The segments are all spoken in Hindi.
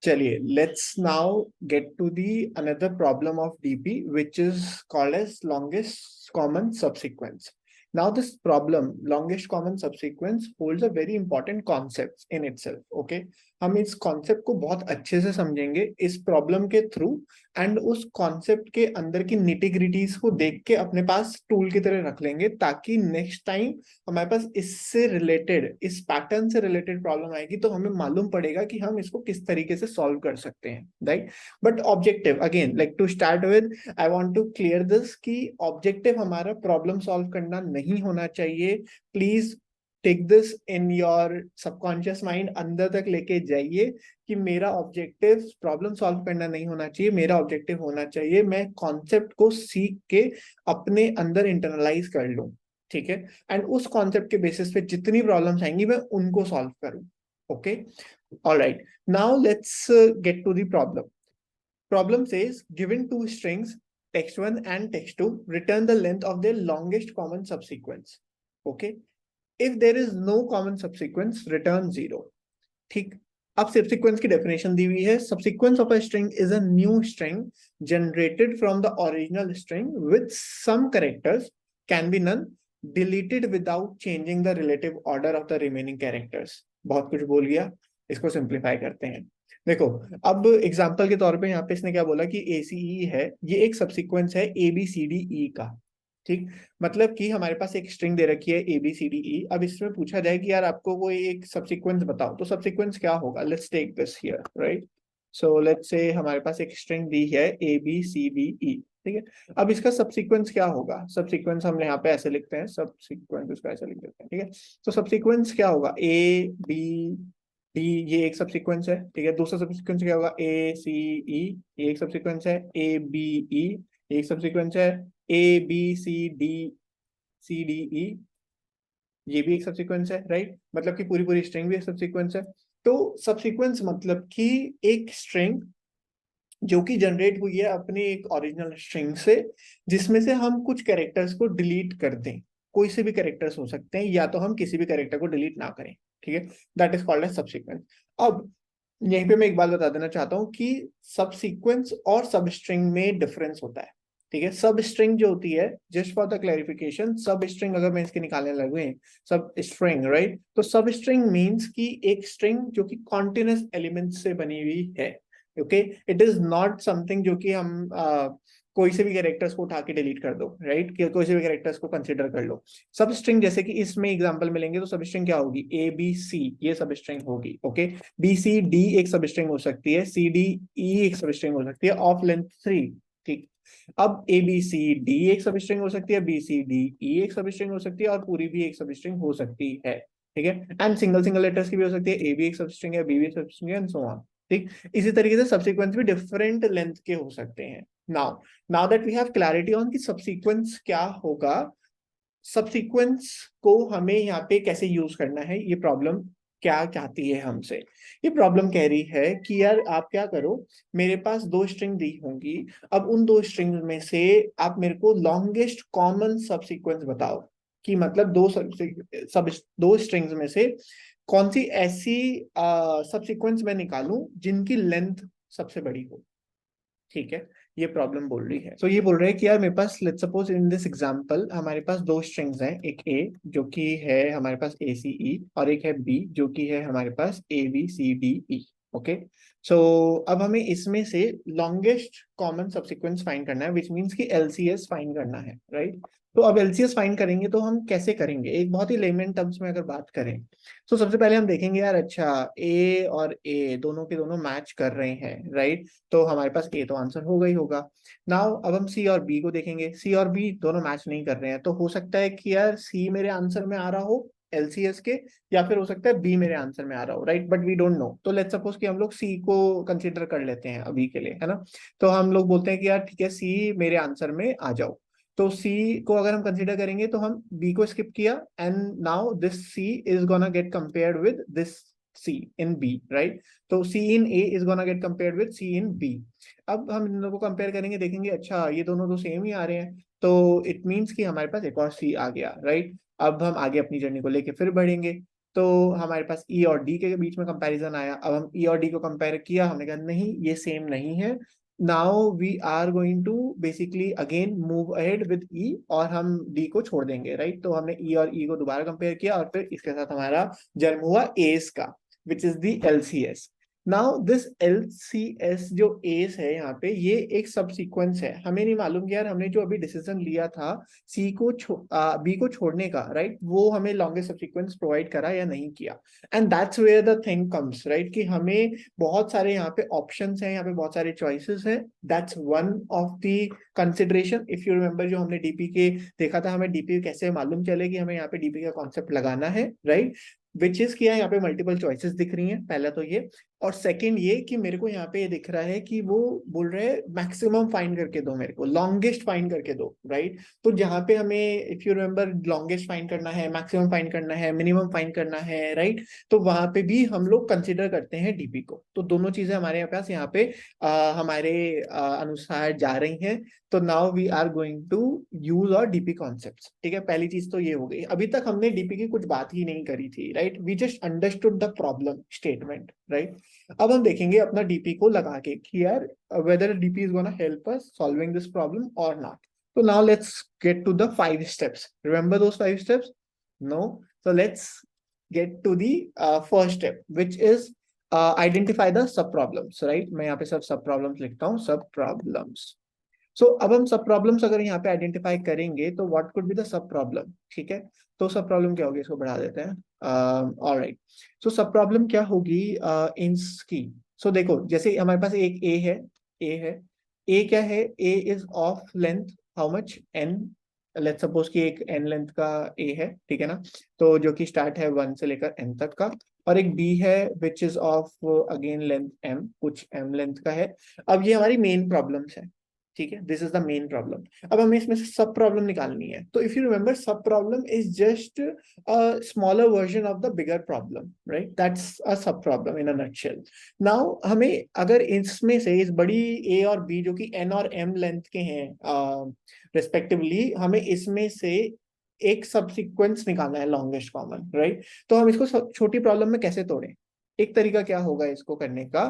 चलिए, let's now get to the another problem of DP, which is called as longest common subsequence. Now, this problem, longest common subsequence, holds a very important concept in itself. Okay, हम इस कॉन्सेप्ट को बहुत अच्छे से समझेंगे इस प्रॉब्लम के थ्रू, एंड उस कॉन्सेप्ट के अंदर की निटिग्रिटीज को देख के अपने पास टूल की तरह रख लेंगे, ताकि नेक्स्ट टाइम हमारे पास इससे रिलेटेड, इस पैटर्न से रिलेटेड प्रॉब्लम आएगी तो हमें मालूम पड़ेगा कि हम इसको किस तरीके से सॉल्व कर सकते हैं, right. But objective, again like to start with, I want to clear this कि ऑब्जेक्टिव हमारा प्रॉब्लम सॉल्व करना नहीं होना चाहिए। Please take this in your subconscious mind, अंदर तक लेके जाइए कि मेरा ऑब्जेक्टिव प्रॉब्लम सॉल्व करना नहीं होना चाहिए। मेरा ऑब्जेक्टिव होना चाहिए मैं कॉन्सेप्ट को सीख के अपने अंदर इंटरनलाइज कर लूं, ठीक है, एंड उस कॉन्सेप्ट के बेसिस पे जितनी प्रॉब्लम्स आएंगी मैं उनको सॉल्व करूं। Okay, alright, now let's get to the problem. Problem says given two strings text1 and text2, return the length of their longest common subsequence. Okay, if there is no common subsequence, return 0. ठीक, अब subsequence की definition दी हुई है. Subsequence of a string is a new string generated from the original string with some characters, can be none, deleted without changing the relative order of the remaining characters. बहुत कुछ बोल गया, इसको सिंप्लीफाई करते हैं. देखो, अब एग्जाम्पल के तौर पे यहाँ पे इसने क्या बोला कि ACE है, ये एक सबसीक्वेंस है ABCDE का. ठीक, मतलब कि हमारे पास एक स्ट्रिंग दे रखी है ABCDE. अब इसमें पूछा जाए कि यार आपको कोई एक सबसीक्वेंस बताओ, तो सबसीक्वेंस क्या होगा? Let's take this here, right. So let's say हमारे पास एक स्ट्रिंग दी है ABCDE, ठीक है. अब इसका सबसीक्वेंस क्या होगा? सबसीक्वेंस हम यहाँ पे ऐसे लिखते हैं, सबसीक्वेंस इसका ऐसे लिख देते हैं, ठीक है. तो सबसीक्वेंस क्या होगा? ABD, ये एक सबसीक्वेंस है, ठीक है. दूसरा सबसीक्वेंस क्या होगा? ACE, ये एक सबसीक्वेंस है. ABE, एक सबसीक्वेंस है. ABCDCDE, ये भी एक सबसीक्वेंस है, राइट. मतलब कि पूरी पूरी स्ट्रिंग भी एक सबसीक्वेंस है. तो सबसीक्वेंस मतलब कि एक स्ट्रिंग जो कि जनरेट हुई है अपनी एक ओरिजिनल स्ट्रिंग से, जिसमें से हम कुछ कैरेक्टर्स को डिलीट कर दें. कोई से भी कैरेक्टर्स हो सकते हैं, या तो हम किसी भी कैरेक्टर को डिलीट ना करें, ठीक है. That is called as subsequence. अब यहीं पे मैं एक बात बता देना चाहता हूं कि सबसीक्वेंस और सब स्ट्रिंग में डिफरेंस होता है, ठीक है. सब स्ट्रिंग जो होती है, जस्ट फॉर द क्लैरिफिकेशन, सब स्ट्रिंग अगर मैं इसके निकालने लगे, सब स्ट्रिंग, राइट, तो सब स्ट्रिंग मीन्स कि एक स्ट्रिंग जो कि कॉन्टिन्यूस एलिमेंट्स से बनी हुई है. Okay, it is not something जो कि हम कोई से भी कैरेक्टर्स को उठा के डिलीट कर दो, राइट, कि कोई से भी कैरेक्टर्स को कंसीडर कर लो. सब स्ट्रिंग जैसे कि इसमें एग्जांपल मिलेंगे, तो सब स्ट्रिंग क्या होगी? ABC, ये सब स्ट्रिंग होगी. ओके, BCD एक सब स्ट्रिंग हो सकती है, CDE एक सब स्ट्रिंग हो सकती है ऑफ लेंथ 3. ठीक, अब ABCD एक सब स्ट्रिंग हो सकती है, BCDE एक सब स्ट्रिंग हो सकती है, और पूरी भी एक सब स्ट्रिंग हो सकती है, ठीक है. एंड सिंगल सिंगल लेटर्स की भी हो सकती है, A भी एक सब स्ट्रिंग है, B भी एक सब स्ट्रिंग है, एंड सो ऑन. ठीक, इसी तरीके से सब्सिक्वेंस भी डिफरेंट लेंथ के हो सकते हैं. Now now that we have clarity on कि सब्सिक्वेंस क्या होगा, सब्सिक्वेंस को हमें यहाँ पे कैसे यूज करना है, ये प्रॉब्लम क्या चाहती है हमसे. ये प्रॉब्लम कह रही है कि यार आप क्या करो, मेरे पास दो स्ट्रिंग दी होंगी, अब उन दो स्ट्रिंग में से आप मेरे को लॉन्गेस्ट कॉमन सब्सिक्वेंस बताओ, कि मतलब दो स्ट्रिंग्स में से कौन सी ऐसी सब्सिक्वेंस मैं निकालूं जिनकी लेंथ सबसे बड़ी हो. ठीक है, ये प्रॉब्लम बोल रही है. तो ये बोल रहे हैं कि यार मेरे पास, let's suppose in this example हमारे पास दो स्ट्रिंग्स हैं, एक A जो कि है हमारे पास ACE, और एक है B जो कि है हमारे पास ABCDE. ओके, सो अब हमें इसमें से लॉन्गेस्ट कॉमन सब्सिक्वेंस फाइंड करना है, विच मीन्स कि LCS फाइंड करना है, राइट. तो अब LCS फाइंड करेंगे तो हम कैसे करेंगे, एक बहुत ही लेमन टर्म्स में अगर बात करें, तो सबसे पहले हम देखेंगे यार, अच्छा A और A दोनों के दोनों मैच कर रहे हैं, राइट. तो हमारे पास A तो आंसर होगा ही होगा. नाउ अब हम C और B को देखेंगे, C और B दोनों मैच नहीं कर रहे हैं, तो हो सकता है कि यार C मेरे आंसर में आ रहा हो LCS के, या फिर हो सकता है B मेरे आंसर में आ रहा हो, right, but we don't know. तो लेट्स सपोज कि हम लोग C को कंसीडर कर लेते हैं अभी के लिए, है ना. तो हम लोग बोलते हैं कि यार ठीक है, C मेरे आंसर में आ जाओ. तो C को अगर हम कंसीडर करेंगे तो हम B को स्किप किया, and now this C is gonna get compared with this C in B, right? तो C in A is gonna get compared with C in B. अब हम इन दोनों को कंपेयर करेंगे, देखेंगे अच्छा ये दोनों तो सेम ही आ रहे हैं, तो इट मीन्स कि हमारे पास एक और C आ गया, राइट. अब हम आगे अपनी जर्नी को लेके फिर बढ़ेंगे. तो हमारे पास ई और डी के बीच में कंपैरिजन आया। अब हम ई और डी को कंपेयर किया, हमने कहा नहीं ये सेम नहीं है। Now we are going to basically again move ahead with E, और हम डी को छोड़ देंगे, राइट। तो हमने ई और ई को दोबारा कंपेयर किया और फिर इसके साथ हमारा जन्म हुआ एस का, which is the LCS. Now this LCS जो एस है यहाँ पे, ये एक सब सीक्वेंस है। हमें नहीं मालूम कि यार हमने जो अभी डिसीजन लिया था सी को बी को छोड़ने का, राइट, वो हमें लॉन्गेस्ट सब सीक्वेंस प्रोवाइड करा या नहीं किया। And that's where the thing comes, right, कि हमें बहुत सारे यहाँ पे ऑप्शंस हैं, यहाँ पे बहुत सारे चॉइसेस हैं। That's one of the consideration. If you remember जो हमने डीपी के देखा था, हमें डीपी कैसे मालूम चले कि हमें यहाँ पे डीपी का कॉन्सेप्ट लगाना है, राइट। विच इज किया, यहाँ पे मल्टीपल चॉइसेस दिख रही हैं, पहला तो ये। और सेकंड ये कि मेरे को यहाँ पे ये दिख रहा है कि वो बोल रहे हैं मैक्सिमम फाइंड करके दो, मेरे को लॉन्गेस्ट फाइंड करके दो, राइट। तो जहाँ पे हमें if you remember longest find करना है, मैक्सिमम फाइंड करना है, मिनिमम फाइंड करना है, राइट, तो वहां पे भी हम लोग कंसिडर करते हैं डीपी को। तो दोनों चीजें हमारे पास यहाँ पे हमारे अनुसार जा रही हैं। तो now we are going to use our DP concepts, ठीक है। पहली चीज तो ये हो गई। अभी तक हमने डीपी की कुछ बात ही नहीं करी थी, right, we just understood the problem statement, right. अब हम देखेंगे अपना डीपी को लगा के कि यार whether DP is gonna help us solving this problem or not. तो now let's get to the 5 steps. Remember those 5 steps? No. So let's get to the first step, which is identify the sub problems, right. मैं यहाँ पे सब प्रॉब्लम्स लिखता हूँ, सब प्रॉब्लम्स। सो अब हम सब प्रॉब्लम्स अगर यहाँ पे आइडेंटिफाई करेंगे तो what could be the sub problem, ठीक है। तो सब प्रॉब्लम क्या होगी, इसको बढ़ा देते हैं। ऑलराइट, सो सब प्रॉब्लम क्या होगी इंस की। सो देखो जैसे हमारे पास एक ए है, ए है, ए क्या है, A is of length how much, N. Let's suppose कि एक एन लेंथ का ए है, ठीक है ना। तो जो कि स्टार्ट है 1 से लेकर एन तक का। और एक बी है which is of again length M, कुछ एम लेंथ का है। अब ये हमारी मेन प्रॉब्लम्स है, ठीक है, this is the main problem. अब हमें इसमें से सब प्रॉब्लम निकालनी है। तो if you remember subproblem is just a smaller version of the bigger problem, right, that's a subproblem in a nutshell. Now हमें अगर इसमें से इस बड़ी ए और बी जो कि एन और एम लेंथ के हैं रिस्पेक्टिवली, हमें इसमें से एक सबसीक्वेंस निकालना है लॉन्गेस्ट कॉमन, राइट। तो हम इसको छोटी प्रॉब्लम में कैसे तोड़ें? एक तरीका क्या होगा इसको करने का,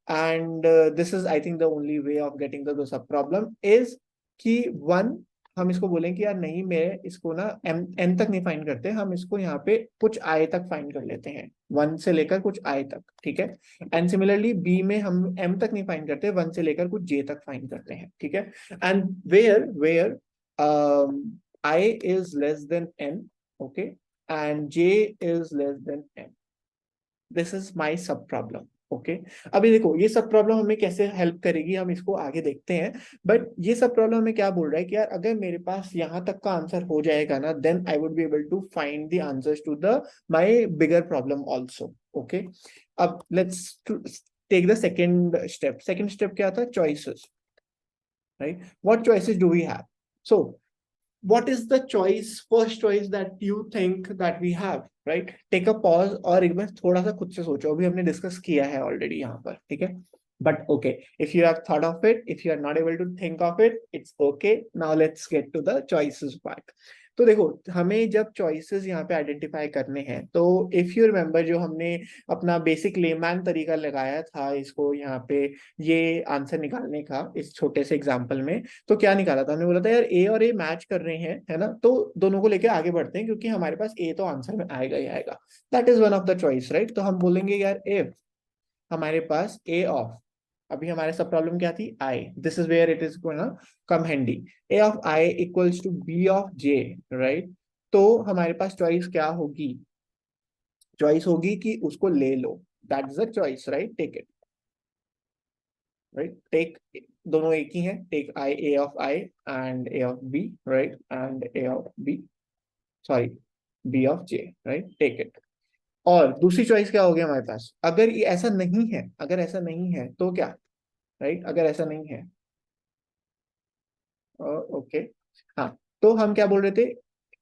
and this is I think the only way of getting the sub problem is कि वन, हम इसको बोलें कि यार नहीं, मैं इसको ना एम एन तक नहीं फाइंड करते, हम इसको यहाँ पे कुछ आई तक फाइंड कर लेते हैं, 1 से लेकर कुछ आई तक, ठीक है। एंड सिमिलरली बी में हम एम तक नहीं फाइंड करते, 1 से लेकर कुछ जे तक फाइंड करते हैं, ठीक है। And where I is less than N, okay, and J is less than N, this is my sub problem, okay. अभी देखो ये सब प्रॉब्लम हमें कैसे हेल्प करेगी, हम इसको आगे देखते हैं। बट ये सब प्रॉब्लम हमें क्या बोल रहा है कि यार अगर मेरे पास यहाँ तक का आंसर हो जाएगा ना, then I would be able to find the answers to the my bigger problem also, okay. अब let's take the second step. Second step क्या था, choices, right. What choices do we have? So what is the choice, first choice that you think that we have, right? Take a pause और एक बार थोड़ा सा खुद से सोचो। अभी हमने डिस्कस किया है ऑलरेडी यहाँ पर, ठीक है। But okay, if you have thought of it, if you are not able to think of it, it's okay. Now let's get to the choices part. तो देखो हमें जब चॉइसेस यहाँ पे आइडेंटिफाई करने हैं, तो इफ यू रिमेम्बर जो हमने अपना बेसिक लेमैन तरीका लगाया था इसको यहाँ पे ये आंसर निकालने का, इस छोटे से एग्जाम्पल में, तो क्या निकाला था, हमने बोला था यार ए और ए मैच कर रहे हैं, है ना, तो दोनों को लेके आगे बढ़ते हैं क्योंकि हमारे पास ए तो आंसर में आएगा ही आएगा। That is one of the choice, right. तो हम बोलेंगे यार इफ हमारे पास ए ऑफ, अभी हमारे सब प्रॉब्लम क्या थी, I, this is where it is gonna come handy, A of I equals to B of J, right. तो हमारे पास चॉइस क्या होगी, चॉइस होगी कि उसको ले लो, that is the choice, right, take it, right, take, दोनों एक ही है, take I, A of I and A of B, right, and A of B, sorry, B of J, right, take it. और दूसरी चॉइस क्या हो गया हमारे पास, अगर ये ऐसा नहीं है, अगर ऐसा नहीं है तो क्या, राइट, अगर ऐसा नहीं है, ओके, हाँ, तो हम क्या बोल रहे थे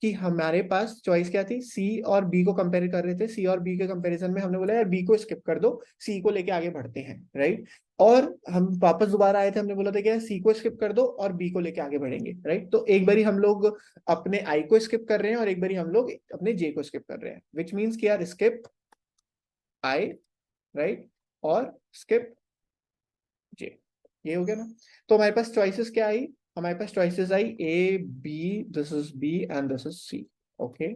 कि हमारे पास चॉइस क्या थी, सी और बी को कंपेयर कर रहे थे, सी और बी के कंपैरिजन में हमने बोला यार बी को स्किप कर दो, सी को लेके आगे बढ़ते हैं, राइट। और हम वापस दोबारा आए थे, हमने बोला था कि यार सी को स्किप कर दो और बी को लेके आगे बढ़ेंगे, राइट। तो एक बारी हम लोग अपने आई को स्किप कर रहे हैं और एक बारी हम लोग अपने जे को स्किप कर रहे हैं, विच मीन्स कि यार स्किप आई, राइट, और स्किप जे, ये हो गया ना। तो हमारे पास चॉइसेस क्या आई, हमारे पास चॉइसेस आई A B, this is B and this is C, okay.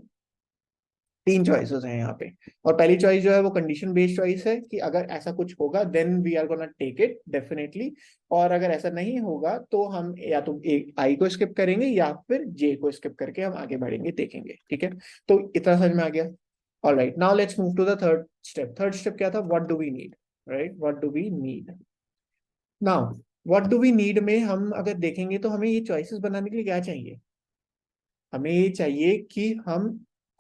तीन चॉइसेस हैं यहाँ पे, और पहली चॉइस जो है वो कंडीशन बेस्ड चॉइस है कि अगर ऐसा कुछ होगा then we are gonna take it definitely, और अगर ऐसा नहीं होगा तो हम या तो एक आई को स्किप करेंगे या फिर जे को स्किप करके हम आगे बढ़ेंगे, देखेंगे, ठीक है। तो इतना समझ में आ गया। Alright, now let's move to the third step. Third step क्या था, what do we need, right, what do we need. Now what do we need में हम अगर देखेंगे तो हमें ये चॉइसेस बनाने के लिए क्या चाहिए, हमें ये चाहिए कि हम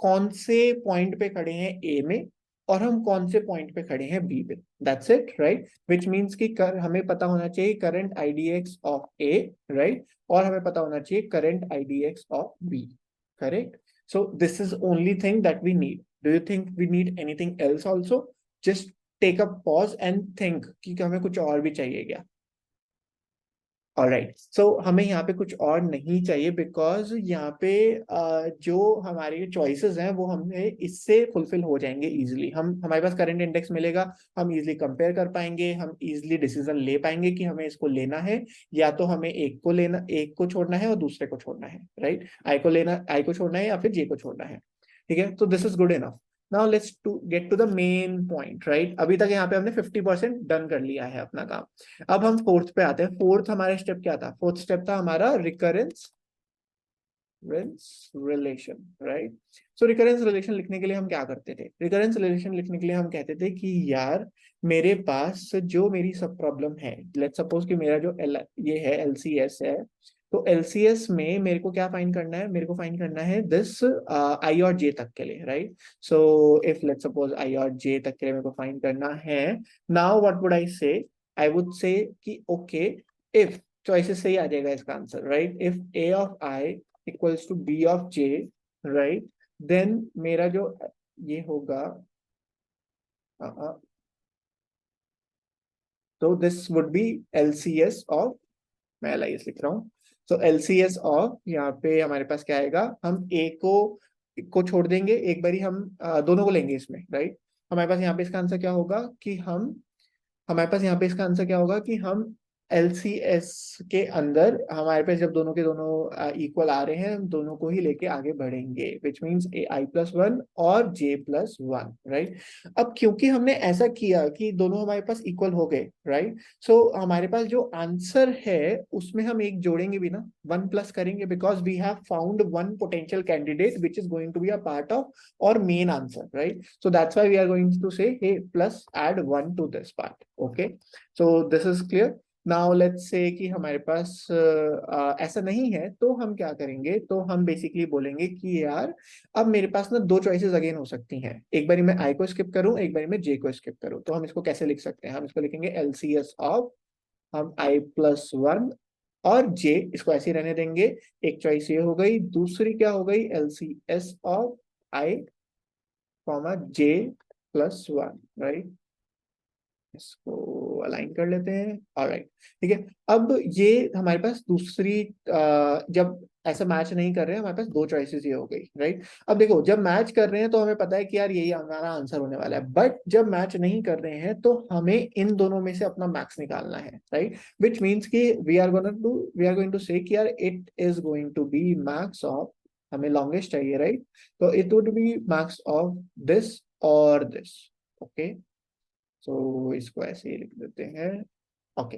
कौन से पॉइंट पे खड़े हैं ए में और हम कौन से पॉइंट पे खड़े हैं बी पे, that's it, right. Which means कि हमें पता होना चाहिए current IDX of A, right, और हमें पता होना चाहिए current IDX of B, correct. So this is only thing that we need. Do you think we need anything else also? Just take a pause and think कि हमें कुछ और भी चाहिए क्या। ऑलराइट, सो हमें यहाँ पे कुछ और नहीं चाहिए, बिकॉज यहाँ पे जो हमारे चॉइसेस हैं वो हमें इससे फुलफिल हो जाएंगे इजीली। हम हमारे पास करंट इंडेक्स मिलेगा, हम इजीली कंपेयर कर पाएंगे, हम इजीली डिसीजन ले पाएंगे कि हमें इसको लेना है या तो हमें एक को लेना, एक को छोड़ना है और दूसरे को छोड़ना है, राइट। आई को लेना, आई को छोड़ना है या फिर जे को छोड़ना है, ठीक है। तो this is good enough. Now let's to get to the main point, right. अभी तक यहाँ पे हमने 50% डन कर लिया है अपना काम। अब हम फोर्थ पे आते हैं। फोर्थ हमारा स्टेप क्या था, फोर्थ स्टेप था हमारा रिकरेंस रिलेशन, राइट। सो रिकरेंस रिलेशन लिखने के लिए हम क्या करते थे, रिकरेंस रिलेशन लिखने के लिए हम कहते थे कि यार मेरे पास जो मेरी सब प्रॉब्लम है, लेट्स सपोज कि मेरा जो ये है एलसीएस है, तो एलसीएस में मेरे को क्या फाइंड करना है, मेरे को फाइंड करना है दिस आई और जे तक के लिए, right. So if let's suppose I और जे तक के लिए मेरे को फाइंड करना है, नाउ व्हाट वुड आई से, आई वुड से कि ओके, इफ चॉइसेस से ही आ जाएगा इसका answer, right. If A of I equals to B of J, right, then मेरा जो ये होगा, तो this would be LCS of, मैं एलआईएस लिख रहा हूँ। सो एलसीएस ऑफ, यहाँ पे हमारे पास क्या आएगा, हम ए को छोड़ देंगे, एक बारी हम दोनों को लेंगे इसमें, राइट। हमारे पास यहाँ पे इसका आंसर क्या होगा कि हम, हमारे पास यहाँ पे इसका आंसर क्या होगा कि हम एलसीएस के अंदर हमारे पास जब दोनों के दोनों इक्वल आ रहे हैं, हम दोनों को ही लेके आगे बढ़ेंगे, which means A I plus one और जे प्लस वन, राइट। अब क्योंकि हमने ऐसा किया कि दोनों हमारे पास इक्वल हो गए, राइट, सो हमारे पास जो आंसर है उसमें हम एक जोड़ेंगे भी ना, वन प्लस करेंगे, because we have found one potential candidate which is going to be a part of our main answer, right. So that's why we are going to say, hey, plus add 1 to this part. Okay. So this is clear. Now let's say कि हमारे पास ऐसा नहीं है, तो हम क्या करेंगे, तो हम बेसिकली बोलेंगे कि यार अब मेरे पास ना दो चॉइसेस अगेन हो सकती हैं, एक बारी मैं आई को स्किप करूं, एक बारी मैं जे को स्किप करूं। तो हम इसको कैसे लिख सकते हैं, हम इसको लिखेंगे एलसीएस ऑफ, हम आई प्लस वन और जे, इसको ऐसे ही रहने देंगे। एक चॉइस ये हो गई, दूसरी क्या हो गई, LCS of I comma J plus one, right. इसको अलाइन कर लेते हैं, ऑलराइट, ठीक है। अब ये हमारे पास दूसरी जब ऐसा मैच नहीं कर रहे हैं, हमारे पास दो चॉइसेस ये हो गई, राइट। अब देखो जब मैच कर रहे हैं तो हमें पता है कि यार यही हमारा आंसर होने वाला है, बट जब मैच नहीं कर रहे हैं तो हमें इन दोनों में से अपना मैक्स निकालना है, राइट। विच मीन्स कि we are going to say कि यार it is going to be max of, हमें लॉन्गेस्ट चाहिए, राइट। तो it would be max of this और दिस, ओके। सो इसको ऐसे ही लिख देते हैं, ओके,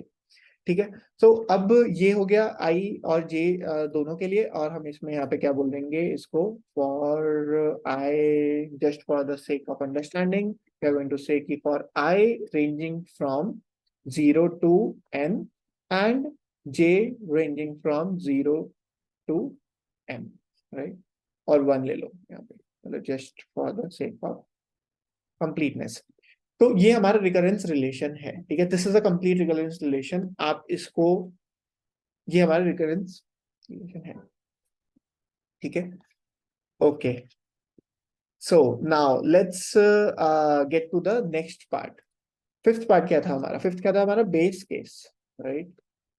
ठीक है। सो अब ये हो गया आई और जे दोनों के लिए, और हम इसमें यहाँ पे क्या बोल देंगे इसको, for I, just for the sake of understanding we are going to say कि for I ranging from 0 to n and J ranging from 0 to m, right. और वन ले लो यहाँ पे, मतलब just for the sake of completeness. तो ये हमारा रिकरेंस रिलेशन है, ठीक है। This is a complete recurrence relation, आप इसको, ये हमारा रिकरेंस रिलेशन है, ठीक है। Okay, so now let's get to the next part. Fifth part क्या था हमारा? फिफ्थ क्या था हमारा? Base case, right?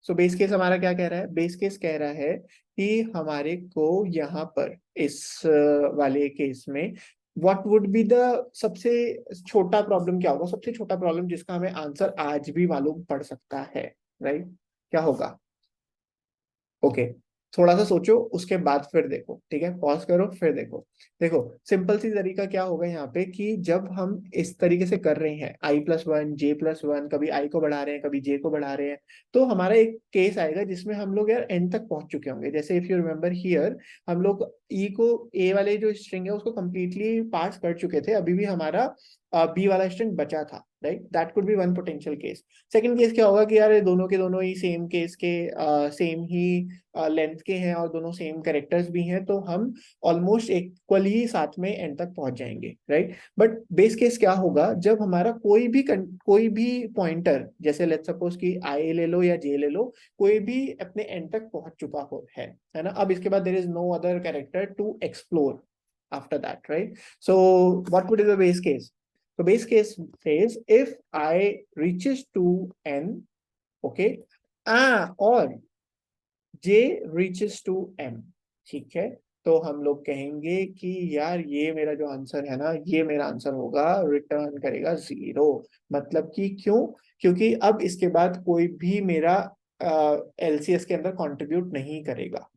So base case हमारा क्या कह रहा है? बेस केस कह रहा है कि हमारे को यहाँ पर इस वाले केस में व्हाट वुड बी द सबसे छोटा प्रॉब्लम क्या होगा? सबसे छोटा प्रॉब्लम जिसका हमें आंसर आज भी मालूम पड़ सकता है, राइट? क्या होगा? ओके, थोड़ा सा सोचो, उसके बाद फिर देखो, ठीक है? पॉज करो, फिर देखो। देखो, सिंपल सी तरीका क्या होगा यहाँ पे कि जब हम इस तरीके से कर रहे हैं i+1 j+1, कभी i को बढ़ा रहे हैं, कभी j को बढ़ा रहे हैं, तो हमारा एक केस आएगा जिसमें हम लोग यार एंड तक पहुंच चुके होंगे। जैसे इफ यू रिमेम्बर हियर, हम लोग e को, a वाले जो स्ट्रिंग है उसको कंप्लीटली पास कर चुके थे, अभी भी हमारा b वाला स्ट्रिंग बचा था, right? That could be one potential case. Second case क्या होगा कि यार ये दोनों के दोनों ही सेम केस के सेम ही लेंथ के हैं और दोनों सेम कैरेक्टर्स भी हैं, तो हम ऑलमोस्ट इक्वली साथ में एंड तक पहुंच जाएंगे, राइट? बट बेस केस क्या होगा? जब हमारा कोई भी पॉइंटर, जैसे लेट्स सपोज कि आई ले लो या जे ले लो, कोई भी अपने एंड तक पहुंच चुका है ना? अब इसके बाद there is no other character to explore after that, right? So what would be the base case? So base case says if I reaches to n, okay, or j reaches to m, ठीक है? तो हम लोग कहेंगे कि यार ये मेरा जो आंसर है ना, ये मेरा आंसर होगा, रिटर्न करेगा 0। मतलब कि क्यों? क्योंकि अब इसके बाद कोई भी मेरा एलसीएस के अंदर कंट्रीब्यूट नहीं करेगा,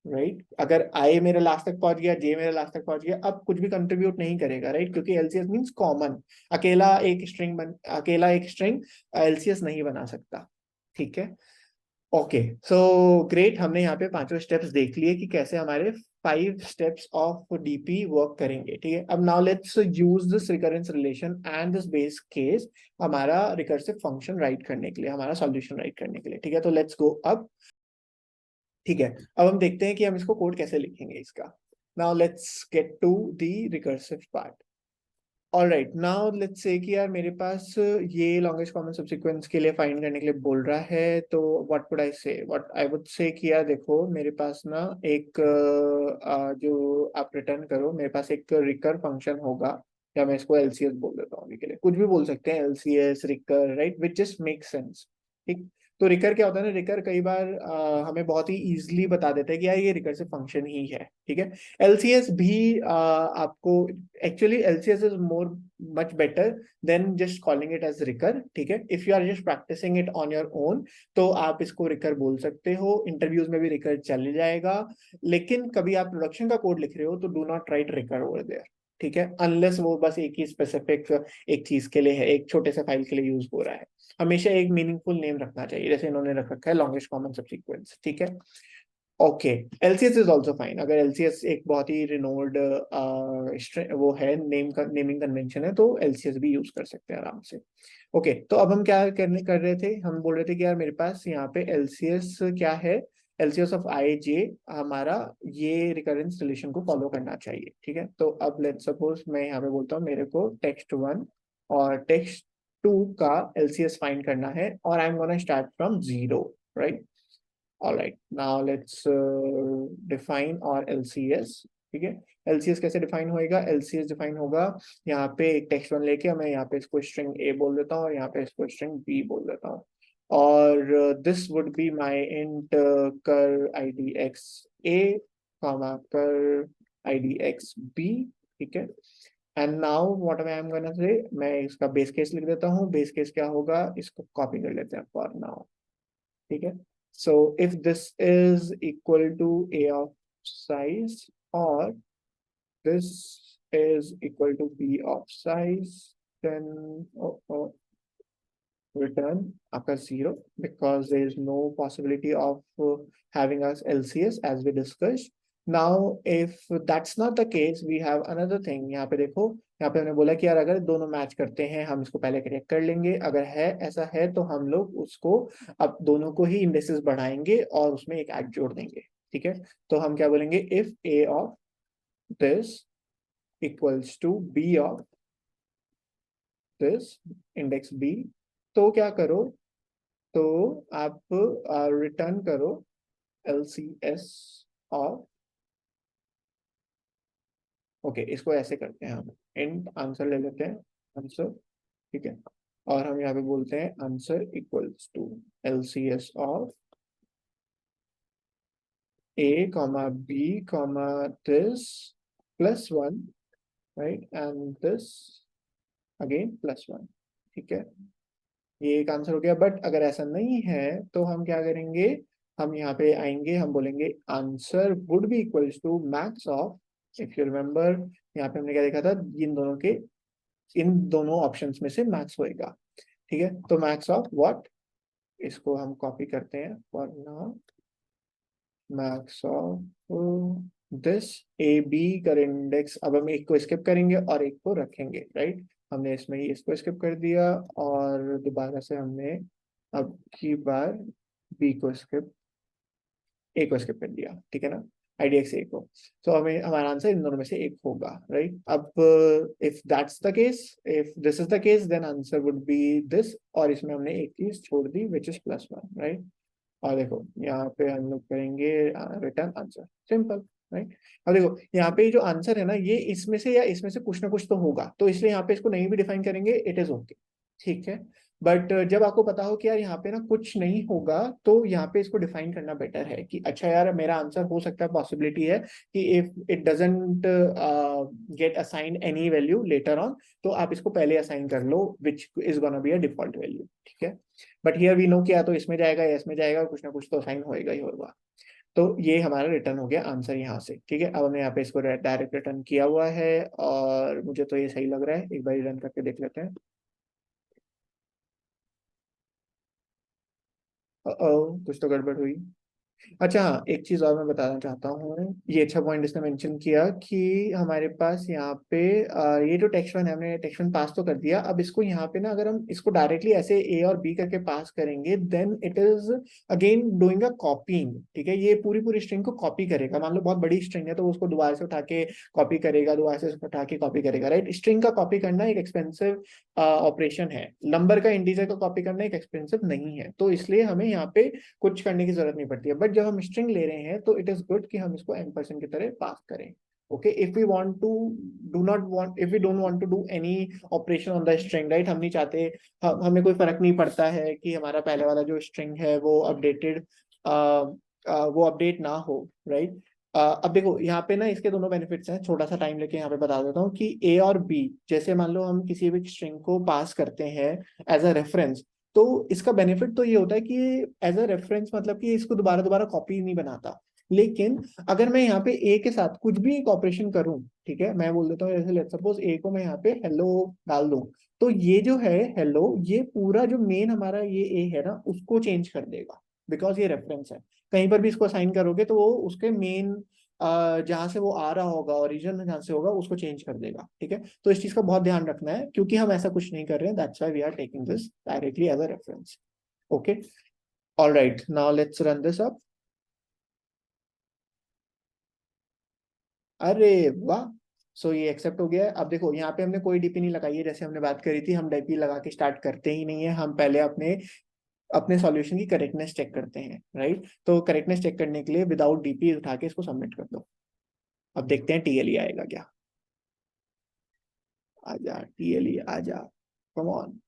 राइट? अगर आई मेरे लास्ट तक पहुंच गया, जे मेरे लास्ट तक पहुंच गया, अब कुछ भी कंट्रीब्यूट नहीं करेगा, राइट? क्योंकि एलसीएस मींस कॉमन। अकेला एक स्ट्रिंग एलसीएस नहीं बना सकता, ठीक है? ओके, सो ग्रेट, हमने यहाँ पे पांचों स्टेप्स देख लिए कि कैसे हमारे 5 स्टेप्स ऑफ डीपी वर्क करेंगे, ठीक है? अब now let's use this recurrence relation and this base case हमारा रिकर्सिव फंक्शन राइट करने के लिए, हमारा सॉल्यूशन राइट करने के लिए, ठीक है? तो लेट्स गो अब, ठीक है? अब हम देखते हैं कि हम इसको कोड कैसे लिखेंगे इसका। Now let's get to the recursive part. All right, now let's say कि यार मेरे पास ये लॉन्गेस्ट कॉमन सबसीक्वेंस के लिए फाइंड करने के लिए बोल रहा है, तो व्हाट वुड आई से? व्हाट आई वुड से कि यार देखो, मेरे पास ना एक जो आप रिटर्न करो, मेरे पास एक रिकर फंक्शन होगा, या मैं इसको एलसीएस बोल देता हूँ अभी के लिए, कुछ भी बोल सकते हैं, LCS recur, right? Which just make sense, ठीक? तो रिकर क्या होता है ना, रिकर कई बार हमें बहुत ही इजीली बता देता है कि यार ये रिकर्सिव फंक्शन ही है, ठीक है? एलसीएस भी आपको, actually LCS is more much better than just calling it as recur, ठीक है? If you are just practicing it on your own, तो आप इसको रिकर बोल सकते हो, इंटरव्यूज में भी रिकर चल जाएगा। लेकिन कभी आप प्रोडक्शन का कोड लिख रहे हो तो do not write recur over there, ठीक है? अनलेस वो बस एक ही स्पेसिफिक एक चीज के लिए है, एक छोटे से फाइल के लिए यूज हो रहा है। हमेशा एक मीनिंगफुल नेम रखना चाहिए, जैसे इन्होंने रख रखा है लॉन्गेस्ट कॉमन सबसीक्वेंस, ठीक है? Okay, LCS is also fine. अगर एलसीएस एक बहुत ही रिनोल्ड वो है, नेमिंग कन्वेंशन है, तो एलसीएस भी यूज कर सकते हैं आराम से। ओके, तो अब हम क्या कर रहे थे? हम बोल रहे थे कि यार मेरे पास यहाँ पे एलसीएस क्या है? एलसीएस ऑफ आई जे हमारा ये रिकरेंस रिलेशन को फॉलो करना चाहिए, ठीक है? तो अब लेट सपोज मैं यहाँ पे बोलता हूँ मेरे को text1 और text2 का एलसीएस फाइंड करना है, और I am gonna start from 0, right? All right, now let's define our LCS, ठीक है? LCS कैसे डिफाइन होएगा? LCS डिफाइन होगा, यहाँ पे एक टेक्स्ट वन लेके मैं यहाँ पे इसको स्ट्रिंग A बोल देता हूँ और यहाँ पे इसको स्ट्रिंग B बोल देता हूँ, और this would be my int कर id x A कॉमा कर id x B, ठीक है? And now what I am gonna say, मैं इसका बेस केस लिख देता हूँ। बेस केस क्या होगा, इसको कॉपी कर लेते हैं फॉर नाउ, ठीक है? So if this is equal to a of size, or this is equal to b of size, then return आपका 0, because there is no possibility of having us LCS as we discussed. Now if that's not the case, we have another thing। यहाँ पे देखो, यहाँ पे हमने बोला कि यार अगर दोनों मैच करते हैं हम इसको पहले करेक्ट कर लेंगे, अगर है ऐसा है तो हम लोग उसको अब दोनों को ही इंडेक्सेस बढ़ाएंगे और उसमें एक ऐड जोड़ देंगे, ठीक है? तो हम क्या बोलेंगे, if a of this equals to b of this index b, तो क्या करो, तो आप रिटर्न करो LCS ऑफ ओके, इसको ऐसे करते हैं हम, इंट आंसर ले लेते हैं, आंसर, ठीक है, और हम यहाँ पे बोलते हैं answer equals to LCS of A comma B comma this plus one, right, and this again plus one, ठीक है, ये एक आंसर हो गया। बट अगर ऐसा नहीं है तो हम क्या करेंगे, हम यहाँ पे आएंगे, हम बोलेंगे answer would be equals to max of, if you remember यहाँ पे हमने क्या देखा था, इन दोनों ऑप्शंस में से मैक्स होएगा, ठीक है, तो मैक्स ऑफ व्हाट, इसको हम कॉपी करते हैं for now, max of this A B कर इंडेक्स, अब हम एक को स्किप करेंगे और एक को रखेंगे, राइट, हमने इसमें ही इसको स्किप कर दिया और दोबारा से हमने अब की बार बी को स्किप, ए को स्किप कर दिया, ठीक है ना, IDX ए को, तो हमें हमारा आंसर इन दोनों में से एक होगा, राइट। अब if that's the case, if this is the case, then answer would be this, और इसमें हमने एक चीज छोड़ दी which is plus one, right. और देखो यहाँ पे हम लोग करेंगे रिटर्न आंसर, सिंपल, राइट। अब देखो यहाँ पे जो आंसर है ना, ये इसमें से या इसमें से कुछ ना कुछ तो होगा, तो इसलिए यहाँ पे इसको नहीं भी डिफाइन करेंगे, इट इज ओके, ठीक है। बट जब आपको पता हो कि यार यहाँ पे ना कुछ नहीं होगा, तो यहाँ पे इसको डिफाइन करना बेटर है कि अच्छा यार मेरा आंसर हो सकता है, पॉसिबिलिटी है कि if it doesn't get assign any value later on, तो आप इसको पहले असाइन कर लो which is gonna be a default value, ठीक है। बट हियर वी नो क्या, तो इसमें जाएगा या इसमें जाएगा, कुछ ना कुछ तो असाइन होएगा ही होगा। तो ये हमारा रिटर्न हो गया आंसर यहाँ से, ठीक है। अब हमने यहाँ पे इसको डायरेक्ट रिटर्न किया हुआ है और मुझे तो ये सही लग रहा है, एक बार रन करके देख लेते हैं। कुछ तो गड़बड़ हुई। अच्छा हाँ, एक चीज और मैं बताना चाहता हूँ, ये अच्छा पॉइंट इसने मेंशन किया कि हमारे पास यहाँ पे ये जो टेक्स्ट वन है, हमने टेक्स्ट वन पास तो कर दिया, अब इसको यहाँ पे ना अगर हम इसको डायरेक्टली ऐसे ए और बी करके पास करेंगे, then it is again doing a copying, ठीक है, ये पूरी पूरी स्ट्रिंग को कॉपी करेगा। मान लो बहुत बड़ी स्ट्रिंग है तो उसको दोबारा से उठा के कॉपी करेगा, दोबारा से उठा के कॉपी करेगा, राइट। स्ट्रिंग का कॉपी करना एक एक्सपेंसिव ऑपरेशन है, नंबर का इंटीजर का कॉपी करना एक एक्सपेंसिव नहीं है, तो इसलिए हमें यहाँ पे कुछ करने की जरूरत नहीं पड़ती है। बट जब हम स्ट्रिंग ले रहे हैं तो इट इज गुड कि हम इसको एम्परसेंड की तरह पास करें। Okay, if we want to do not want, if we don't want to do any operation on the string, right, हम नहीं चाहते, हमें कोई फर्क नहीं पड़ता है कि हमारा पहले वाला जो स्ट्रिंग है वो अपडेटेड, वो अपडेट ना हो, राइट। अब देखो यहाँ पे ना इसके दोनों बेनिफिट्स हैं, छोटा सा टाइम लेके यहाँ पे बता देता हूँ कि ए और बी, जैसे मान लो हम किसी भी स्ट्रिंग को पास करते हैं एज अ रेफरेंस, तो इसका बेनिफिट तो ये होता है कि एज अ रेफरेंस मतलब कि इसको दोबारा दोबारा कॉपी नहीं बनाता। लेकिन अगर मैं यहाँ पे ए के साथ कुछ भी एक ऑपरेशन करूं, ठीक है, मैं बोल देता हूँ जैसे लेट्स सपोज ए को मैं यहाँ पे हेलो डाल दूं, तो ये जो है हेलो, ये पूरा जो मेन हमारा ये ए है ना, उसको चेंज कर देगा, बिकॉज ये रेफरेंस है। कहीं पर भी इसको असाइन करोगे तो वो उसके मेन जहां से वो आ रहा होगा, ओरिजिन जहां से होगा, उसको चेंज कर देगा, ठीक है। तो इस चीज का बहुत ध्यान रखना है, क्योंकि हम ऐसा कुछ नहीं कर रहे हैं, that's why we are taking this directly as a reference. Okay, alright, now let's run this up. अरे वाह, सो ये एक्सेप्ट हो गया है। अब देखो यहाँ पे हमने कोई डीपी नहीं लगाई है, जैसे हमने बात करी थी, हम डीपी लगा के स्टार्ट करते ही नहीं है, हम पहले अपने अपने सॉल्यूशन की करेक्टनेस चेक करते हैं, राइट। तो करेक्टनेस चेक करने के लिए विदाउट डीपी उठा के इसको सबमिट कर दो। अब देखते हैं टीएलई आएगा क्या। आजा टीएलई आजा, come on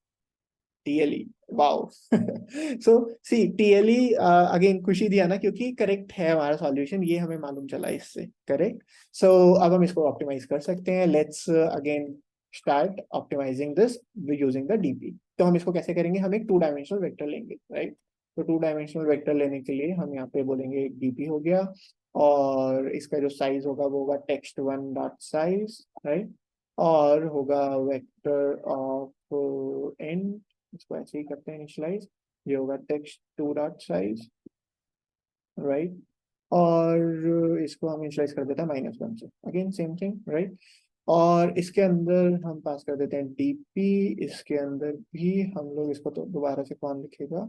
TLE, wow. So see TLE again खुशी दिया ना, क्योंकि करेक्ट है हमारा सॉल्यूशन, ये हमें मालूम चला इससे, करेक्ट। सो अब हम इसको ऑप्टिमाइज कर सकते हैं, let's again start optimizing this using the DP. तो हम इसको कैसे करेंगे, हम एक 2 डायमेंशनल वेक्टर लेंगे, राइट। तो 2 डायमेंशनल वेक्टर लेने के लिए हम यहाँ पे बोलेंगे डीपी हो गया, और इसका जो साइज होगा वो होगा text one dot size, right, और होगा वेक्टर ऑफ एंड, इसको ऐसे ही करते हैं इनिशियलाइज, ये होगा text to dot size, right, और इसको हम इनिशियलाइज कर देते हैं -1 से, अगेन सेम थिंग, राइट। और इसके अंदर हम पास कर देते हैं डीपी, इसके अंदर भी हम लोग इसको, तो दोबारा से कौन लिखेगा,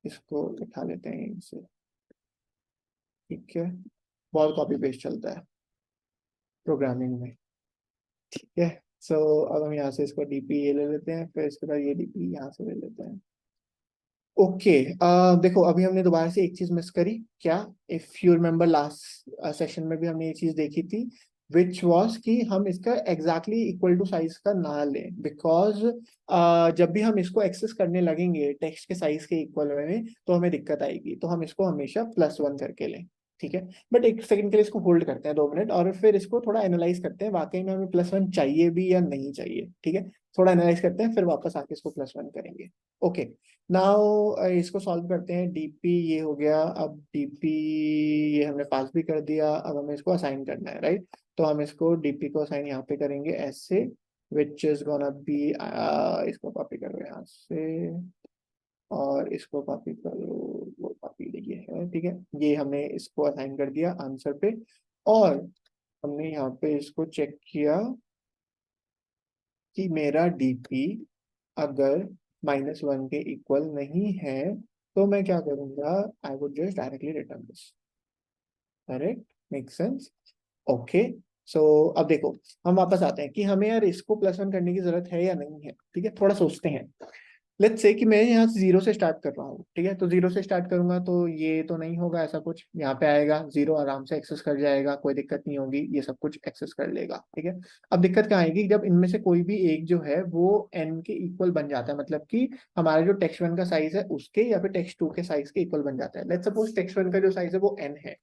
इसको लिखा लेते हैं इनसे, ठीक है, बहुत कॉपी पेस्ट चलता है प्रोग्रामिंग में, ठीक है। सो अब हम यहाँ से इसको डीपी ये ले लेते हैं, फिर इसके बाद ये डीपी यहाँ से ले लेते हैं। ओके, देखो अभी हमने दोबारा से एक चीज मिस करी क्या, if you remember last session में भी हमने ये चीज देखी थी, विच वॉज कि हम इसका एग्जैक्टली इक्वल टू साइज का ना लें, बिकॉज जब भी हम इसको एक्सेस करने लगेंगे टेक्स्ट के साइज के इक्वल में तो हमें दिक्कत आएगी, तो हम इसको हमेशा +1 करके लें, ठीक है। बट एक सेकंड के लिए इसको होल्ड करते हैं 2 मिनट, और फिर इसको थोड़ा एनालाइज करते हैं वाकई में हमें +1 चाहिए भी या नहीं चाहिए, ठीक है। थोड़ा एनालाइज करते हैं फिर वापस आके इसको +1 करेंगे। ओके, नाउ इसको सॉल्व करते हैं। डीपी ये हो गया, अब डीपी ये हमने पास भी कर दिया, अब हमें इसको असाइन करना है, राइट। तो हम इसको डीपी को असाइन यहाँ पे करेंगे ऐसे, विच इज गोना बी, इसको कॉपी करो यहाँ से और इसको कॉपी करो, वो कॉपी ये है, ठीक है। ये हमने इसको असाइन कर दिया आंसर पे, और हमने यहाँ पे इसको चेक किया कि मेरा डीपी अगर -1 के इक्वल नहीं है तो मैं क्या करूंगा, I would just directly return this. Correct, make sense. Okay, so अब देखो हम वापस आते हैं कि हमें यार इसको +1 करने की जरूरत है या नहीं है, ठीक है। थोड़ा सोचते हैं। लेट्स से कि मैं यहाँ से 0 से स्टार्ट कर रहा हूँ, ठीक है। तो 0 से स्टार्ट करूंगा तो ये तो नहीं होगा ऐसा कुछ, यहाँ पे आएगा 0 आराम से एक्सेस कर जाएगा, कोई दिक्कत नहीं होगी, ये सब कुछ एक्सेस कर लेगा, ठीक है। अब दिक्कत कहाँ आएगी, जब इनमें से कोई भी एक जो है वो n के इक्वल बन जाता है, मतलब कि हमारा जो text1 का साइज है उसके या फिर text2 के साइज के इक्वल बन जाता है। लेट्स सपोज text1 का जो साइज है वो n है,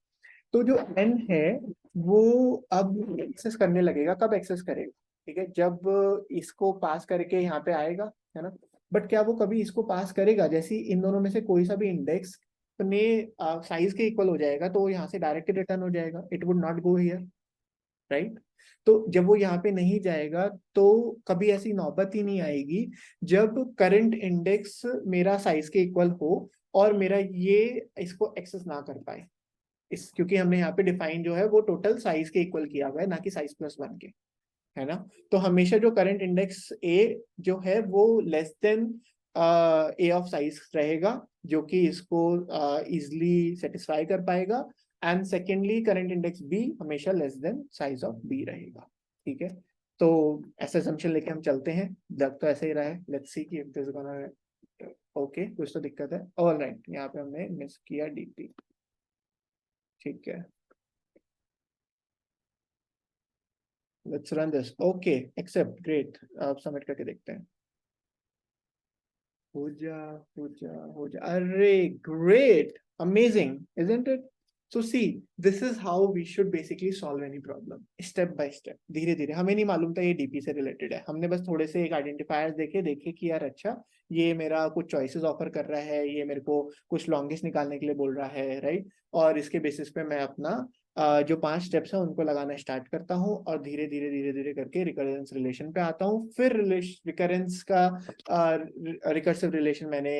तो जो n है वो अब एक्सेस करने लगेगा। कब एक्सेस करेगा, ठीक है, जब इसको पास करके यहाँ पे आएगा, है ना। बट क्या वो कभी इसको पास करेगा, जैसे ही इन दोनों में से कोई सा भी इंडेक्स अपने साइज के इक्वल हो जाएगा तो वो यहाँ से डायरेक्ट रिटर्न हो जाएगा, it would not go here, right. तो जब वो यहाँ पे नहीं जाएगा तो कभी ऐसी नौबत ही नहीं आएगी जब करंट इंडेक्स मेरा साइज के इक्वल हो और मेरा ये इसको एक्सेस ना कर पाए, इस क्योंकि हमने यहाँ पे डिफाइन जो है वो टोटल साइज के इक्वल किया हुआ है, ना कि साइज +1 के, है ना। तो हमेशा जो करंट इंडेक्स ए जो है वो less than A of size रहेगा, जो कि इसको इजिली सेटिस्फाई कर पाएगा। And secondly current index B हमेशा less than size of B रहेगा, ठीक है। तो ऐसा असम्पशन लेके हम चलते हैं, लग तो ऐसे ही रहा है। लेट्स सी कि इफ दिस गोना, ओके कुछ तो दिक्कत है। ऑलराइट, यहाँ पे हमने मिस किया डीपी, ठीक है। Let's run this, okay accept, great. अब सबमिट करके देखते हैं। हो जा, हो जा, हो जा, अरे great, amazing, isn't it. So see, this is how we should basically solve any problem, step by step, धीरे धीरे। हमें नहीं मालूम था ये डीपी से रिलेटेड है, हमने बस थोड़े से एक आइडेंटिफायर्स देखे कि यार अच्छा ये मेरा कुछ चॉइसेस ऑफर कर रहा है, ये मेरे को कुछ लॉन्गेस्ट निकालने के लिए बोल रहा है, राइट। और इसके बेसिस पे मैं अपना जो 5 स्टेप्स है उनको लगाना स्टार्ट करता हूँ और धीरे धीरे धीरे धीरे करके रिकरेंस रिलेशन पे आता हूँ। फिर रिकरेंस का रिकर्सिव रिलेशन मैंने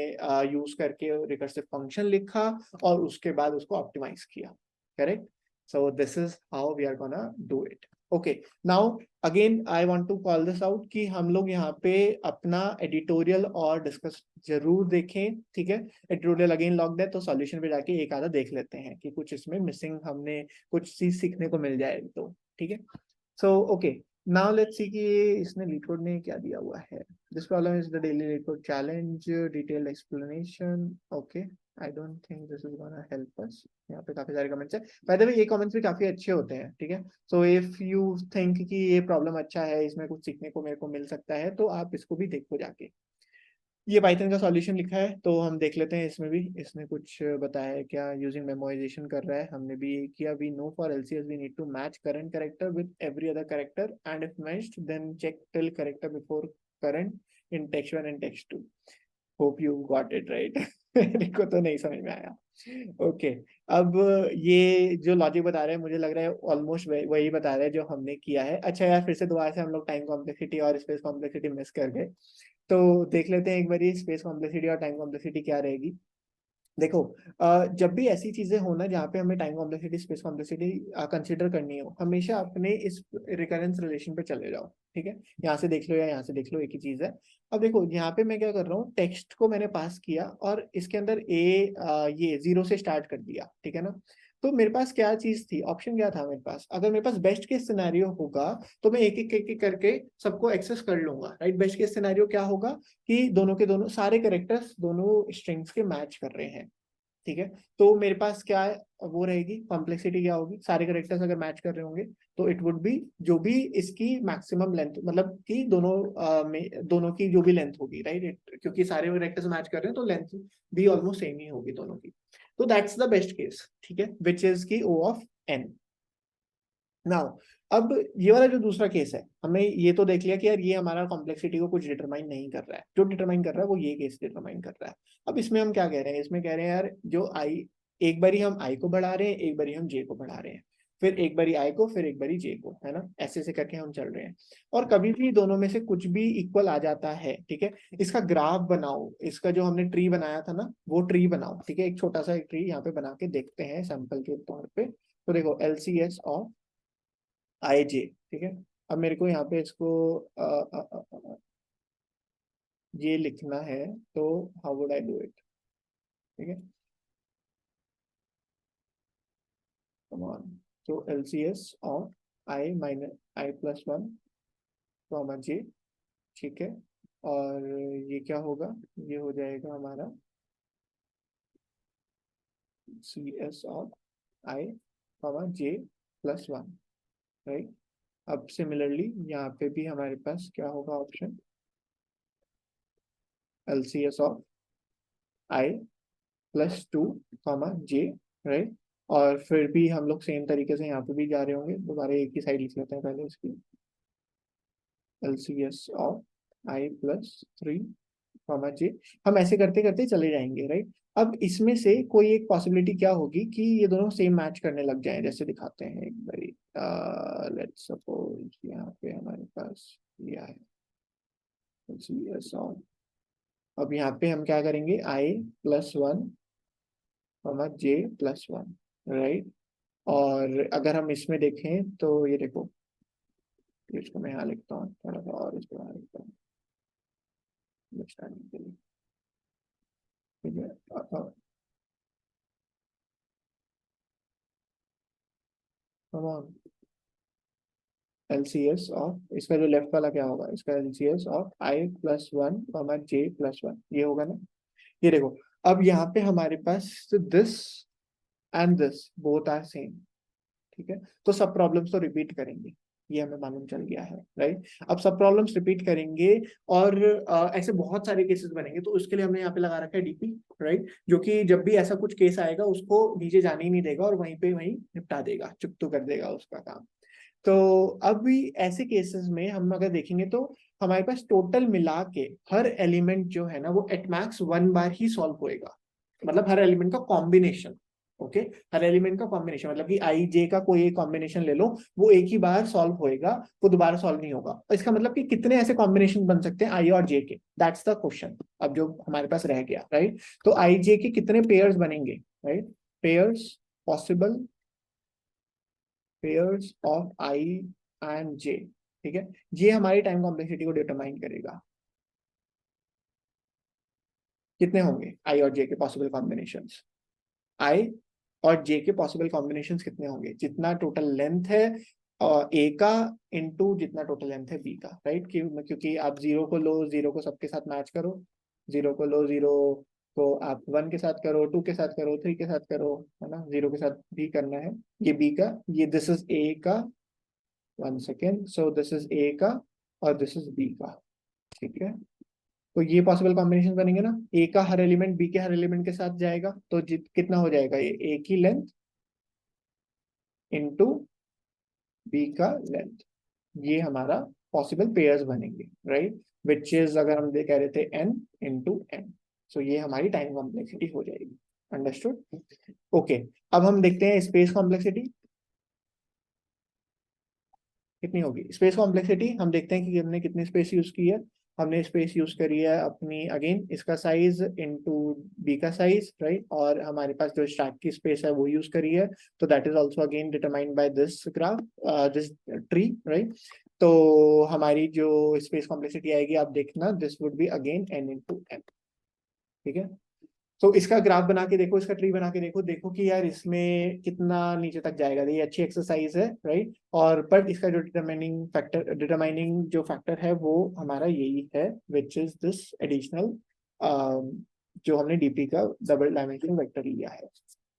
यूज करके रिकर्सिव फंक्शन लिखा और उसके बाद उसको ऑप्टिमाइज किया, correct. So this is how we are gonna do it. Okay, now again I want to call this out कि हम लोग यहाँ पे अपना एडिटोरियल और डिस्कस जरूर देखें, ठीक है। एडिटोरियल अगेन लॉग्ड है तो सॉल्यूशन पे जाके एक आधा देख लेते हैं कि कुछ इसमें मिसिंग हमने कुछ चीज सीखने को मिल जाए तो, ठीक है। So okay, now let's see कि इसने LeetCode ने क्या दिया हुआ है। This problem is the daily LeetCode challenge, detailed explanation. Okay, I don't think this is gonna help अस। यहाँ पे काफी सारे कमेंट्स है, बाय द वे ये कमेंट्स भी काफी अच्छे होते हैं, ठीक है। सो इफ यू थिंक कि ये प्रॉब्लम अच्छा है, इसमें कुछ सीखने को मेरे को मिल सकता है, तो आप इसको भी देखो जाके। ये पाइथन का सॉल्यूशन लिखा है तो हम देख लेते हैं इसमें भी। इसने कुछ बताया है क्या, यूजिंग मेमोराइजेशन कर रहा है, हमने भी किया। We know for LCS we need to match current character with every other character and if matched then check till character before current in text 1 and text 2। Hope you got it right. मेरे को तो नहीं समझ में आया। ओके, अब ये जो लॉजिक बता रहे हैं मुझे लग रहा है ऑलमोस्ट वही बता रहे हैं जो हमने किया है। अच्छा यार, फिर से दोबारा से हम लोग टाइम कॉम्प्लेक्सिटी और स्पेस कॉम्प्लेक्सिटी मिस कर गए, तो देख लेते हैं एक बार स्पेस कॉम्प्लेक्सिटी और टाइम कॉम्प्लेक्सिटी क्या रहेगी। देखो, जब भी ऐसी चीजें हो ना जहाँ पे हमें time complexity space complexity consider करनी हो, हमेशा अपने इस रिकरेंस रिलेशन पे चले जाओ, ठीक है। यहाँ से देख लो या यहाँ से देख लो, एक ही चीज है। अब देखो यहाँ पे मैं क्या कर रहा हूँ, टेक्स्ट को मैंने पास किया और इसके अंदर ये 0 से स्टार्ट कर दिया, ठीक है ना। तो मेरे पास क्या चीज थी, ऑप्शन क्या था मेरे पास, अगर मेरे पास बेस्ट केस सिनेरियो होगा तो मैं एक करके सबको एक्सेस कर लूंगा, राइट। बेस्ट केस सिनेरियो क्या होगा कि दोनों के दोनों सारे कैरेक्टर्स दोनों स्ट्रिंग्स के मैच कर रहे हैं, ठीक है। तो मेरे पास क्या है, वो रहेगी कॉम्प्लेक्सिटी क्या होगी, सारे करेक्टर्स अगर मैच कर रहे होंगे तो इट वुड बी जो भी इसकी मैक्सिमम लेंथ, मतलब कि दोनों में दोनों की जो भी लेंथ होगी, राइट, क्योंकि सारे करेक्टर्स मैच कर रहे हैं तो लेंथ भी ऑलमोस्ट सेम ही होगी दोनों की। तो दैट्स द बेस्ट केस, ठीक है, विच इज की O ऑफ n। नाउ अब ये वाला जो दूसरा केस है, हमें ये तो देख लिया कि यार ये हमारा कॉम्प्लेक्सिटी को कुछ डिटरमाइन नहीं कर रहा है, जो डिटरमाइन कर रहा है वो ये केस डिटरमाइन कर रहा है। अब इसमें हम क्या कह रहे हैं, इसमें कह रहे हैं यार जो आई, एक बारी हम आई को बढ़ा रहे हैं, एक बारी हम जे को बढ़ा रहे हैं, फिर एक बारी आई को, फिर एक बारी जे को, है ना, ऐसे ऐसे करके हम चल रहे हैं। और कभी भी दोनों में से कुछ भी इक्वल आ जाता है, ठीक है, इसका ग्राफ बनाओ, इसका जो हमने ट्री बनाया था ना वो ट्री बनाओ, ठीक है, एक छोटा सा एक ट्री यहाँ पे बना के देखते हैं सैंपल के तौर पे। तो देखो LCS ऑफ IJ, ठीक है। अब मेरे को यहाँ पे इसको ये लिखना है, तो how would I do it, ठीक है, कम ऑन। तो LCS of I minus I+1 comma J, ठीक है, और ये क्या होगा, ये हो जाएगा हमारा CS of I comma J+1, right. अब सिमिलरली यहाँ पे भी हमारे पास क्या होगा option, LCS of I+2 comma J, right. और फिर भी हम लोग सेम तरीके से यहाँ पे भी जा रहे होंगे, दोबारा एक ही साइड लिख लेते हैं पहले इसकी, LCS of I+3 comma J। हम ऐसे करते करते चले जाएंगे, राइट। अब इसमें से कोई एक पॉसिबिलिटी क्या होगी कि ये दोनों सेम मैच करने लग जाएं, जैसे दिखाते हैं एक बारी। लेट्स सपोज यहाँ पे हमारे पास यह है LCS ऑफ, अब यहाँ पे हम क्या करेंगे, I+1 कॉमा J+1, राइट। और अगर हम इसमें देखें तो ये देखो, इसको मैं यहाँ लिखता हूँ थोड़ा सा, और इसको यहाँ लिखता हूँ अंडरस्टैंडिंग के लिए, ठीक है। कम ऑन, LCS ऑफ इसका जो लेफ्ट वाला क्या होगा, इसका LCS of I+1 comma J+1, ये होगा ना। ये देखो, अब यहाँ पे हमारे पास this and this both are same, ठीक है। तो सब प्रॉब्लम्स तो रिपीट करेंगे, ये हमें मालूम चल गया है, राइट। अब सब प्रॉब्लम्स रिपीट करेंगे और ऐसे बहुत सारे केसेस बनेंगे, तो उसके लिए हमने यहाँ पे लगा रखा है DP, राइट, जो कि जब भी ऐसा कुछ केस आएगा उसको नीचे जाने ही नहीं देगा और वहीं पे वहीं निपटा देगा, चुप तो कर देगा उसका काम। तो अब भी ऐसे केसेस में हम अगर देखेंगे तो हमारे पास टोटल मिला के हर एलिमेंट जो है ना वो at max 1 bar he solve होएगा, मतलब हर एलिमेंट का कॉम्बिनेशन, ओके, हर एलिमेंट का कॉम्बिनेशन, मतलब कि I J का कोई एक कॉम्बिनेशन ले लो, वो एक ही बार सॉल्व होएगा, वो दोबारा सॉल्व नहीं होगा। इसका मतलब कि कितने ऐसे कॉम्बिनेशन बन सकते हैं I और J के, दैट्स द क्वेश्चन अब जो हमारे पास रह गया, राइट। तो I J के कितने पेयर्स बनेंगे, right, pairs, possible pairs of I and J, ठीक है। ये हमारी टाइम कॉम्प्लेक्सिटी को डिटरमाइन करेगा, कितने होंगे I और J के पॉसिबल कॉम्बिनेशंस, I और J के पॉसिबल कॉम्बिनेशंस कितने होंगे, जितना टोटल लेंथ है A का इनटू जितना टोटल लेंथ है B का, राइट। क्योंकि आप 0 को लो, 0 को सबके साथ मैच करो, 0 को लो, 0 को आप 1 के साथ करो, 2 के साथ करो, 3 के साथ करो, है ना, 0 के साथ भी करना है। ये B का, ये दिस इज A का, 1 second, so this is A का और दिस इज B का, ठीक है। तो ये पॉसिबल कॉम्बिनेशन बनेंगे ना, ए का हर एलिमेंट बी के हर एलिमेंट के साथ जाएगा, तो कितना हो जाएगा, ये ए की लेंथ इनटू बी का लेंथ, ये हमारा पॉसिबल पेयर्स बनेंगे, राइट, विच इज अगर हम कह रहे थे n इंटू एन, सो ये हमारी टाइम कॉम्प्लेक्सिटी हो जाएगी, अंडरस्टूड। ओके, अब हम देखते हैं स्पेस कॉम्प्लेक्सिटी कितनी होगी। स्पेस कॉम्प्लेक्सिटी हम देखते हैं कि हमने कितनी स्पेस यूज की है, हमने स्पेस यूज करी है अपनी, अगेन इसका साइज इनटू बी का साइज, राइट, और हमारे पास जो स्टैक की स्पेस है वो यूज करी है, तो that is also again determined by this graph, this tree, right. तो हमारी जो स्पेस कॉम्प्लेक्सिटी आएगी आप देखना, this would be again n into m, ठीक है। तो इसका ग्राफ बना के देखो, इसका ट्री बना के देखो, देखो कि यार इसमें कितना नीचे तक जाएगा, ये अच्छी एक्सरसाइज है, राइट। और पर इसका जो डिटरमाइनिंग जो फैक्टर है वो हमारा यही है, विच इज दिस एडिशनल जो हमने डीपी का डबल डायमेंशनल वेक्टर लिया है।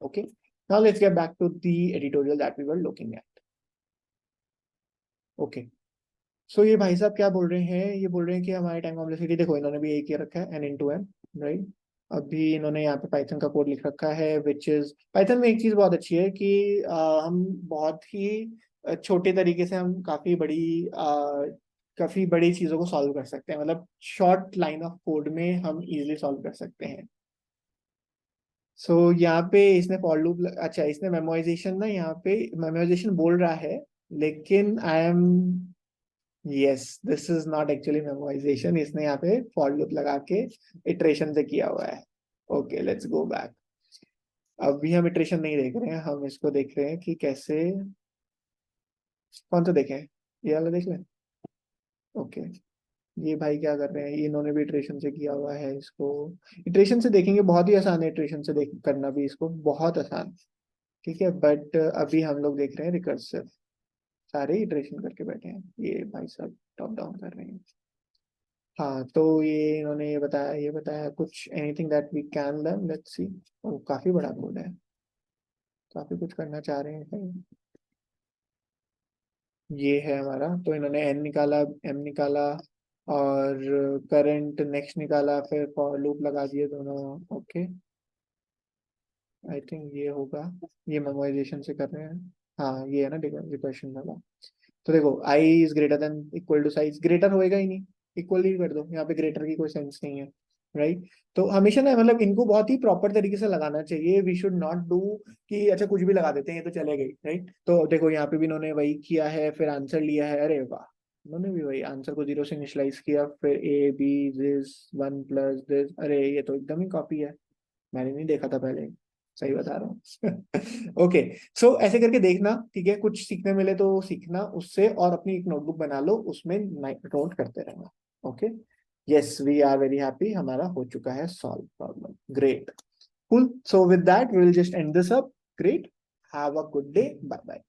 Okay, now let's get back to the editorial that we were looking at. Okay, so ये भाई साहब क्या बोल रहे हैं, ये बोल रहे हैं कि हमारे टाइम कॉम्प्लेक्सिटी, देखो इन्होंने भी यही किया रखा है, n into n, राइट। अभी इन्होंने यहाँ पे पाइथन का कोड लिख रखा है, विच इज पाइथन में एक चीज बहुत अच्छी है कि हम बहुत ही छोटे तरीके से हम काफी बड़ी चीजों को सॉल्व कर सकते हैं, मतलब शॉर्ट लाइन ऑफ कोड में हम इजिली सॉल्व कर सकते हैं। सो यहाँ पे इसने फॉर लूप, अच्छा इसने मेमोराइजेशन ना, यहाँ पे मेमोराइजेशन बोल रहा है, लेकिन I am, yes this is not actually memorisation, इसने यहाँ पे फॉर लूप लगा के इटरेशन से किया हुआ है। Okay let's go back. अभी हम इटरेशन नहीं देख रहे हैं, हम इसको देख रहे हैं कि कैसे, कौन सा देखें, ये वाला देख लें। ओके, ये भाई क्या कर रहे हैं, ये इन्होंने भी इटरेशन से किया हुआ है, इसको इटरेशन से देखेंगे, बहुत ही आसान है इटरेशन से देख करना भी इसको, बहुत आसान। ठीक है, बट अभी हम लोग देख रहे हैं रिकर्सिव, सारे इटरेशन करके बैठे हैं, ये भाई साहब टॉप डाउन कर रहे हैं। हाँ तो ये इन्होंने ये बताया कुछ, anything that we can learn, let's see. ओ काफी बड़ा कोड है, काफी कुछ करना चाह रहे हैं। ये है हमारा, तो इन्होंने एन निकाला, एम निकाला, और करंट नेक्स्ट निकाला, फिर फॉर लूप लगा दिए दोनों। ओके, आई थिंक ये होगा, ये मेमोराइजेशन से कर रहे हैं। हाँ ये है ना रिकर्शन वाला। तो देखो I is greater than equal to size, greater होएगा ही नहीं, इक्वल ही कर दो, यहाँ पे ग्रेटर की कोई सेंस नहीं है, राइट। तो हमेशा ना मतलब इनको बहुत ही प्रॉपर तरीके से लगाना चाहिए, वी शुड नॉट डू कि अच्छा कुछ भी लगा देते हैं ये तो चले गई, राइट। तो देखो यहाँ पे भी इन्होंने वही किया है, फिर आंसर लिया है, अरे वाह, इन्होंने भी वही आंसर को 0 से इनिशियलाइज किया, फिर ए बी दिस 1 + दिस, अरे ये तो एकदम ही कॉपी है, मैंने नहीं देखा था पहले, सही बता रहा हूँ। ओके, सो ऐसे करके देखना, ठीक है, कुछ सीखने मिले तो सीखना उससे, और अपनी एक नोटबुक बना लो, उसमें नोट करते रहना। Okay, yes we are very happy, हमारा हो चुका है solve problem, great, cool. So with that we will just end this up, great, have a good day, bye bye.